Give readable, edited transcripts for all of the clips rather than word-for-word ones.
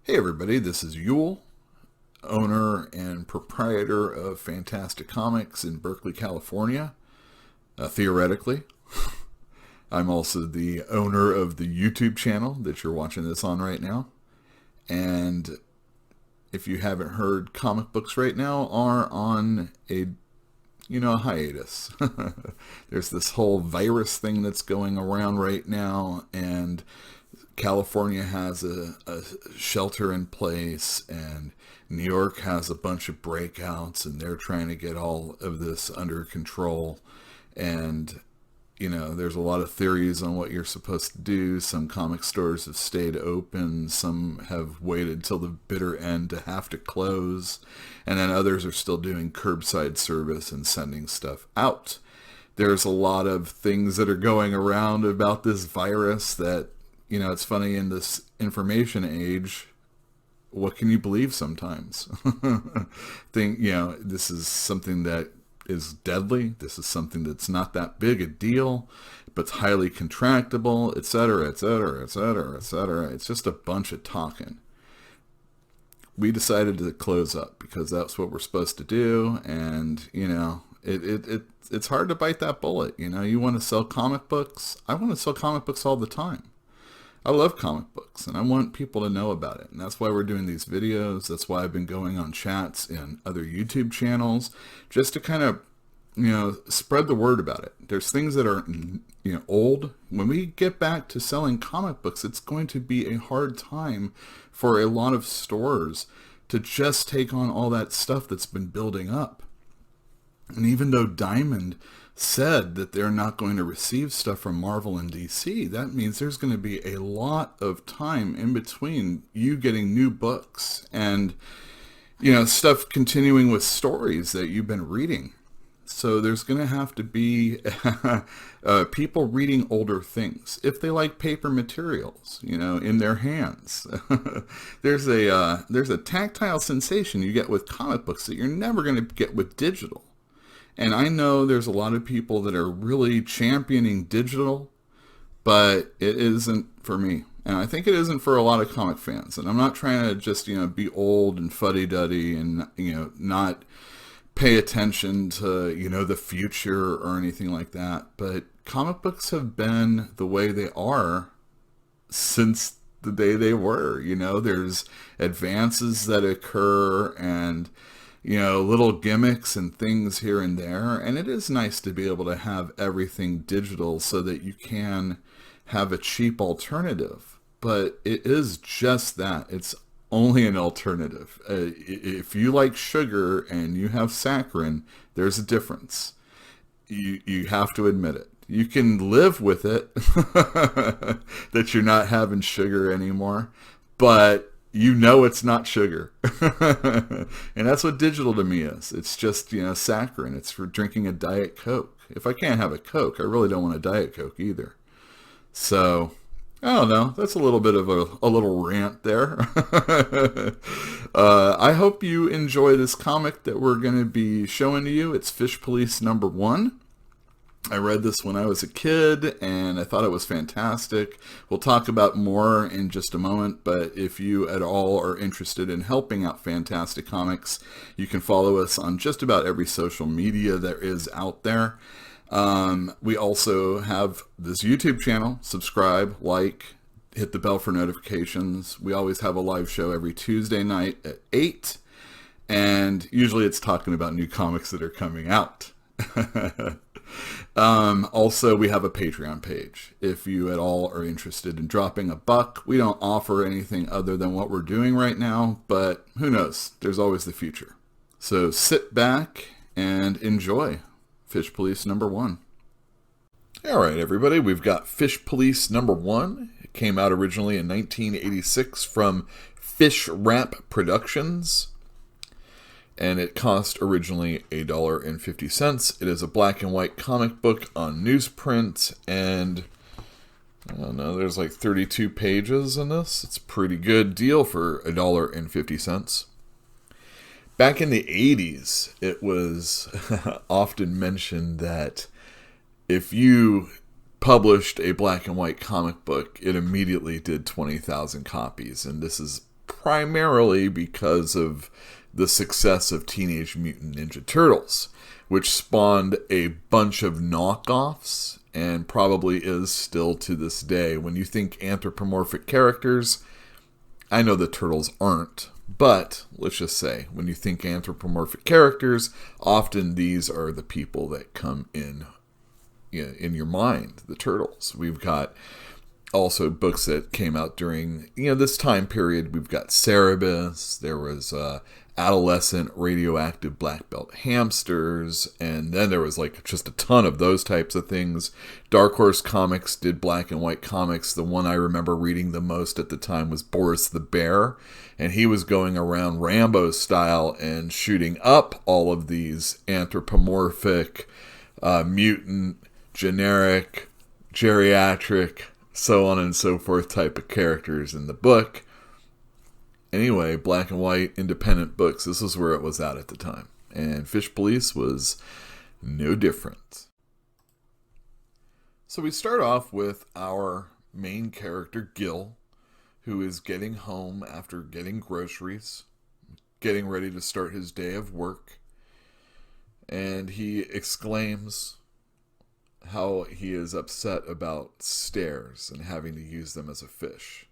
Hey everybody, this is Yule, owner and proprietor of Fantastic Comics in Berkeley, California. Theoretically, I'm also the owner of the YouTube channel that you're watching this on right now. And if you haven't heard, comic books right now are on a hiatus. There's this whole virus thing that's going around right now, and California has a shelter in place, and New York has a bunch of breakouts, and they're trying to get all of this under control. And there's a lot of theories on what you're supposed to do. Some comic stores have stayed open, some have waited till the bitter end to have to close, and then others are still doing curbside service and sending stuff out. There's a lot of things that are going around about this virus that, it's funny, in this information age, what can you believe sometimes? This is something that is deadly. This is something that's not that big a deal, but it's highly contractable, etc., etc., etc., etc. It's just a bunch of talking. We decided to close up because that's what we're supposed to do, and it's hard to bite that bullet. You want to sell comic books. I want to sell comic books all the time. I love comic books, and I want people to know about it. And that's why we're doing these videos. That's why I've been going on chats and other YouTube channels, just to kind of, spread the word about it. There's things that are, old. When we get back to selling comic books, it's going to be a hard time for a lot of stores to just take on all that stuff that's been building up. And even though Diamond said that they're not going to receive stuff from Marvel and DC, that means there's going to be a lot of time in between you getting new books and, stuff continuing with stories that you've been reading. So there's going to have to be people reading older things if they like paper materials, in their hands. There's a tactile sensation you get with comic books that you're never going to get with digital. And I know there's a lot of people that are really championing digital, but it isn't for me. And I think it isn't for a lot of comic fans. And I'm not trying to just, be old and fuddy-duddy and, not pay attention to, the future or anything like that. But comic books have been the way they are since the day they were. There's advances that occur and little gimmicks and things here and there. And it is nice to be able to have everything digital so that you can have a cheap alternative. But it is just that. It's only an alternative. If you like sugar and you have saccharin, there's a difference. You have to admit it. You can live with it that you're not having sugar anymore, but it's not sugar. And that's what digital to me is. It's just, saccharin. It's for drinking a Diet Coke. If I can't have a Coke, I really don't want a Diet Coke either. So, I don't know. That's a little bit of a little rant there. I hope you enjoy this comic that we're going to be showing to you. It's Fish Police #1. I read this when I was a kid, and I thought it was fantastic. We'll talk about more in just a moment, but if you at all are interested in helping out Fantastic Comics, you can follow us on just about every social media there is out there. We also have this YouTube channel. Subscribe, like, hit the bell for notifications. We always have a live show every Tuesday night at 8, and usually it's talking about new comics that are coming out. Also, we have a Patreon page. If you at all are interested in dropping a buck, we don't offer anything other than what we're doing right now, but who knows? There's always the future. So sit back and enjoy Fish Police #1. All right, everybody, we've got Fish Police #1. It came out originally in 1986 from Fish Wrap Productions, and it cost originally $1.50. It is a black and white comic book on newsprint, and I don't know, there's like 32 pages in this. It's a pretty good deal for $1.50. Back in the 80s, it was often mentioned that if you published a black and white comic book, it immediately did 20,000 copies, and this is primarily because of the success of Teenage Mutant Ninja Turtles, which spawned a bunch of knockoffs and probably is still to this day. When you think anthropomorphic characters, I know the Turtles aren't, but let's just say when you think anthropomorphic characters, often these are the people that come in your mind, the Turtles. We've got also books that came out during this time period. We've got Cerebus, there was adolescent radioactive black belt hamsters, and then there was like just a ton of those types of things. Dark Horse Comics did black and white comics. The one I remember reading the most at the time was Boris the Bear, and he was going around Rambo style and shooting up all of these anthropomorphic, mutant, generic, geriatric, so on and so forth type of characters in the book. Anyway, black and white independent books, this is where it was at the time. And Fish Police was no different. So we start off with our main character, Gil, who is getting home after getting groceries, getting ready to start his day of work. And he exclaims how he is upset about stairs and having to use them as a fish.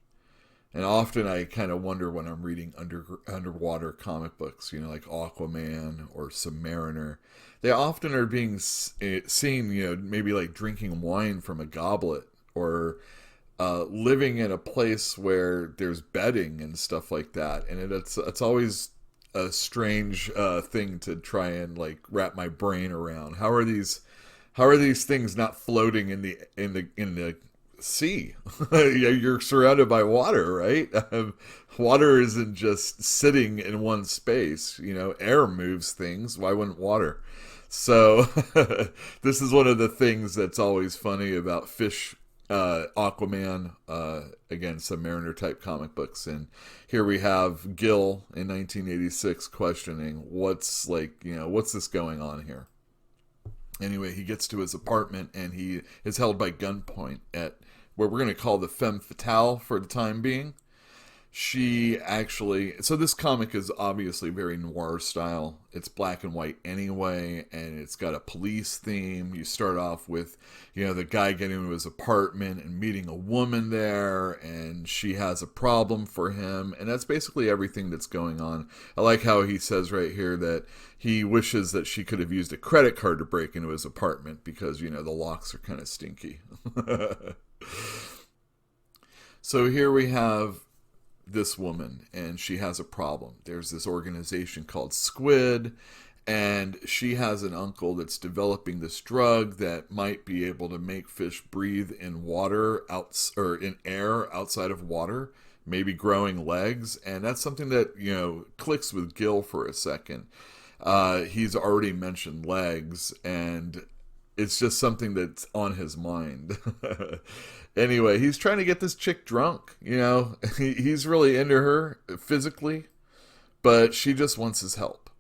And often I kind of wonder when I'm reading underwater comic books, like Aquaman or Submariner, they often are being seen, maybe like drinking wine from a goblet or living in a place where there's bedding and stuff like that. And it's always a strange thing to try and like wrap my brain around. How are these things not floating in the sea? You're surrounded by water, right? Water isn't just sitting in one space. Air moves things. Why wouldn't water? So this is one of the things that's always funny about Fish, Aquaman, again, Submariner type comic books. And here we have Gil in 1986 questioning what's this going on here? Anyway, he gets to his apartment and he is held by gunpoint at what we're going to call the femme fatale for the time being. So this comic is obviously very noir style. It's black and white anyway, and it's got a police theme. You start off with, the guy getting into his apartment and meeting a woman there, and she has a problem for him, and that's basically everything that's going on. I like how he says right here that he wishes that she could have used a credit card to break into his apartment because, the locks are kind of stinky. So here we have this woman, and she has a problem. There's this organization called Squid, and she has an uncle that's developing this drug that might be able to make fish breathe in water or in air outside of water, maybe growing legs. And that's something that clicks with Gil for a second. He's already mentioned legs, and it's just something that's on his mind. Anyway, he's trying to get this chick drunk. He's really into her physically, but she just wants his help.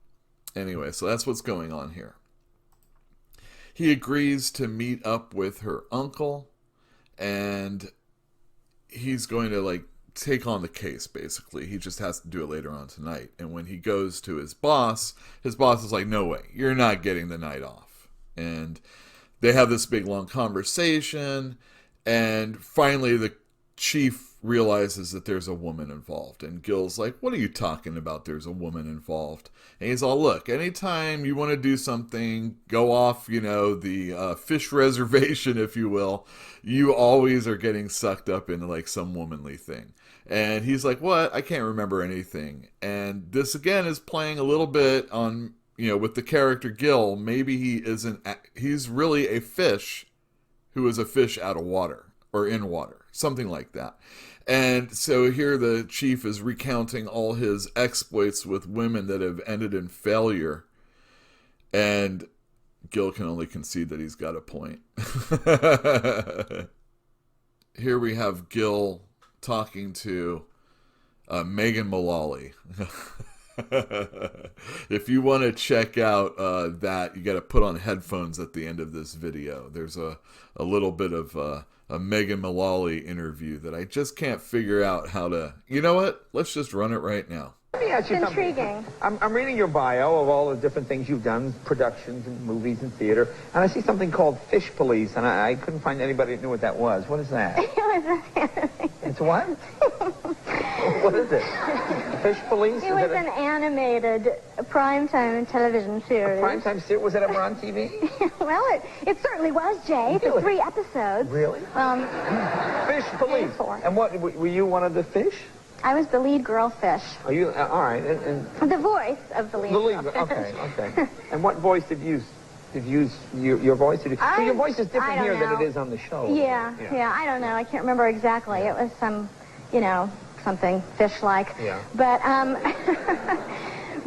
Anyway, so that's what's going on here. He agrees to meet up with her uncle, and he's going to take on the case, basically. He just has to do it later on tonight. And when he goes to his boss is like, no way, you're not getting the night off. And they have this big long conversation, and finally the chief realizes that there's a woman involved. And Gil's like, what are you talking about, there's a woman involved? And he's all, look, anytime you want to do something, go off, the fish reservation, if you will, you always are getting sucked up into some womanly thing. And he's like, what? I can't remember anything. And this again is playing a little bit on, with the character Gil. Maybe he's really a fish who is a fish out of water or in water, something like that. And so here the chief is recounting all his exploits with women that have ended in failure. And Gil can only concede that he's got a point. Here we have Gil talking to Megan Mullally. If you want to check out that, you got to put on headphones at the end of this video. There's a little bit of a Megan Mullally interview that I just can't figure out how to. You know what? Let's just run it right now. Let me ask you something. Intriguing. I'm reading your bio of all the different things you've done, productions and movies and theater, and I see something called Fish Police, and I couldn't find anybody that knew what that was. What is that? It's what? What is it? Fish Police? It was an animated primetime television series. Primetime series? Was it ever on TV? Well, it certainly was, Jay. For Really? 3 episodes. Really? Um, Fish Police. 4. And what, were you one of the fish? I was the lead girl fish. Are you, all right, and The voice of the lead girl fish. okay. And what voice did you use? Your voice? So your voice is different here than it is on the show. Yeah, I don't know. I can't remember exactly. It was some, something fish-like. Yeah. But,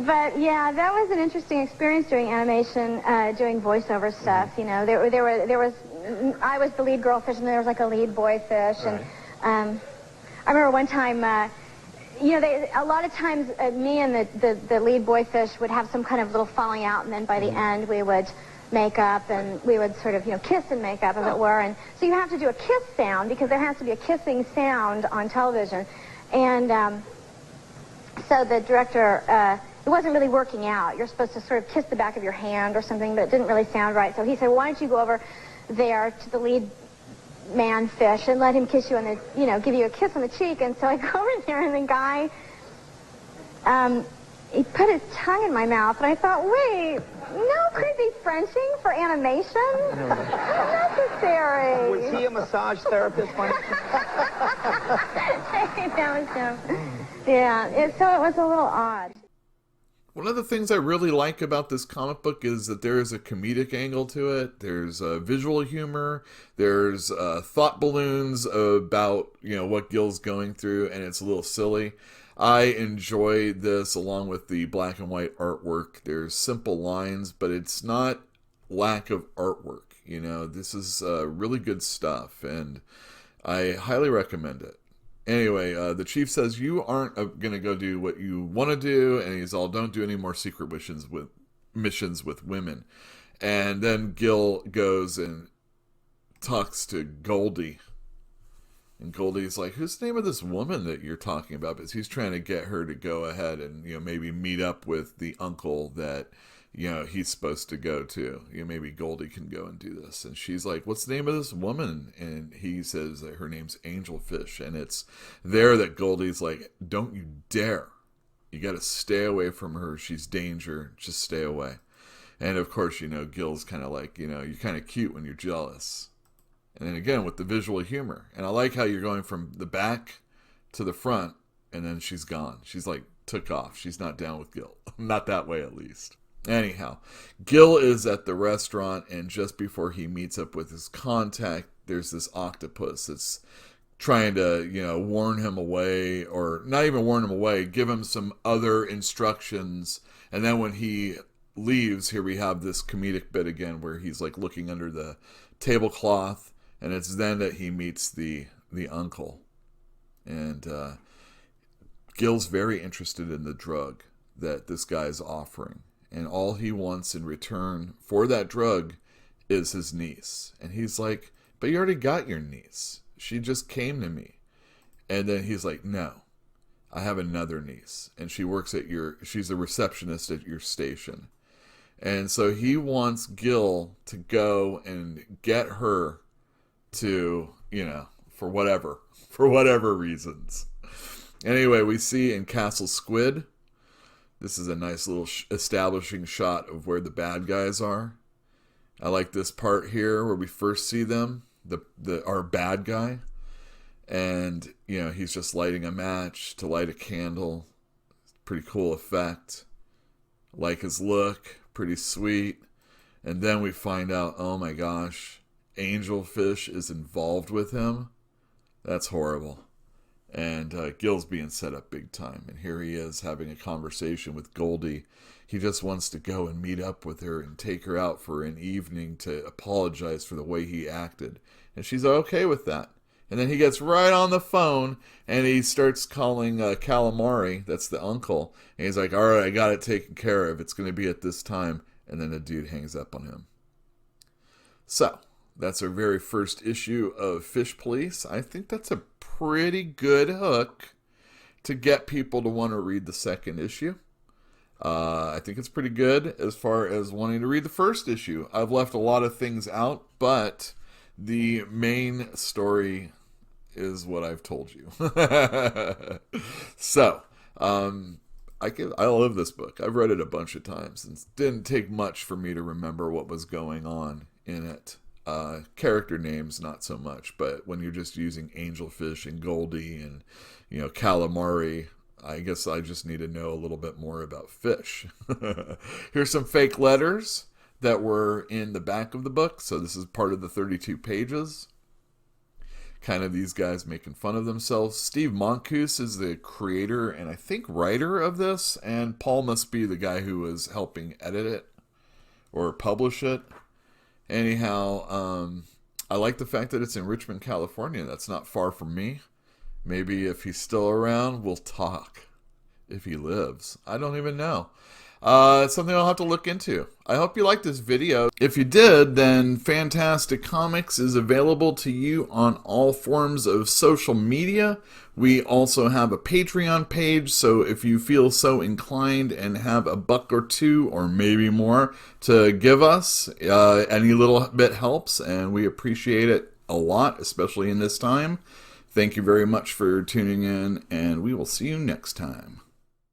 but yeah, that was an interesting experience doing animation, doing voiceover stuff. You know, I was the lead girl fish, and there was like a lead boy fish, Right. and I remember one time. A lot of times me and the lead boy fish would have some kind of little falling out, and then by the end we would make up, and we would sort of, kiss and make up, as it were. And so you have to do a kiss sound, because there has to be a kissing sound on television. And so the director, it wasn't really working out. You're supposed to sort of kiss the back of your hand or something, but it didn't really sound right. So he said, well, why don't you go over there to the lead man fish and let him kiss you on the, give you a kiss on the cheek. And so I go over there, and the guy, he put his tongue in my mouth, and I thought, wait, no creepy Frenching for animation? Not necessary. Was he a massage therapist? That was him. Yeah, so it was a little odd. One of the things I really like about this comic book is that there is a comedic angle to it. There's visual humor. There's thought balloons about, what Gil's going through, and it's a little silly. I enjoy this along with the black and white artwork. There's simple lines, but it's not lack of artwork. This is really good stuff, and I highly recommend it. Anyway, the chief says you aren't going to go do what you want to do, and he's all, don't do any more secret missions with women. And then Gil goes and talks to Goldie. And Goldie's like, who's the name of this woman that you're talking about? Because he's trying to get her to go ahead and, maybe meet up with the uncle that, he's supposed to go to. Maybe Goldie can go and do this. And she's like, what's the name of this woman? And he says that her name's Angelfish. And it's there that Goldie's like, don't you dare. You got to stay away from her. She's danger. Just stay away. And of course, Gil's kind of like, you're kind of cute when you're jealous. And then again, with the visual humor. And I like how you're going from the back to the front, and then she's gone. She's like, took off. She's not down with Gil. Not that way, at least. Anyhow, Gil is at the restaurant, and just before he meets up with his contact, there's this octopus that's trying to, warn him away, or not even warn him away, give him some other instructions. And then when he leaves, here we have this comedic bit again where he's like looking under the tablecloth, and it's then that he meets the uncle. And Gil's very interested in the drug that this guy's offering. And all he wants in return for that drug is his niece. And he's like, but you already got your niece. She just came to me. And then he's like, no, I have another niece. And she works she's a receptionist at your station. And so he wants Gil to go and get her to, for whatever reasons. Anyway, we see in Castle Squid, this is a nice little establishing shot of where the bad guys are. I like this part here where we first see them, our bad guy. And, he's just lighting a match to light a candle. Pretty cool effect. Like his look, pretty sweet. And then we find out, oh my gosh, Angelfish is involved with him. That's horrible. And Gil's being set up big time. And here he is having a conversation with Goldie. He just wants to go and meet up with her and take her out for an evening to apologize for the way he acted. And she's okay with that. And then he gets right on the phone and he starts calling Calamari, that's the uncle. And he's like, all right, I got it taken care of. It's going to be at this time. And then the dude hangs up on him. So, That's our very first issue of Fish Police. I think that's a pretty good hook to get people to want to read the second issue. I think it's pretty good as far as wanting to read the first issue. I've left a lot of things out, but the main story is what I've told you. So, I love this book. I've read it a bunch of times, and it didn't take much for me to remember what was going on in it. Character names, not so much, but when you're just using angelfish and Goldie and, calamari, I guess I just need to know a little bit more about fish. Here's some fake letters that were in the back of the book. So this is part of the 32 pages. Kind of these guys making fun of themselves. Steve Moncouse is the creator and I think writer of this. And Paul must be the guy who was helping edit it or publish it. Anyhow, I like the fact that it's in Richmond, California. That's not far from me. Maybe if he's still around, we'll talk. If he lives. I don't even know. It's something I'll have to look into. I hope you liked this video. If you did, then Fantastic Comics is available to you on all forms of social media. We also have a Patreon page, so if you feel so inclined and have a buck or two or maybe more to give us, any little bit helps, and we appreciate it a lot, especially in this time. Thank you very much for tuning in, and we will see you next time.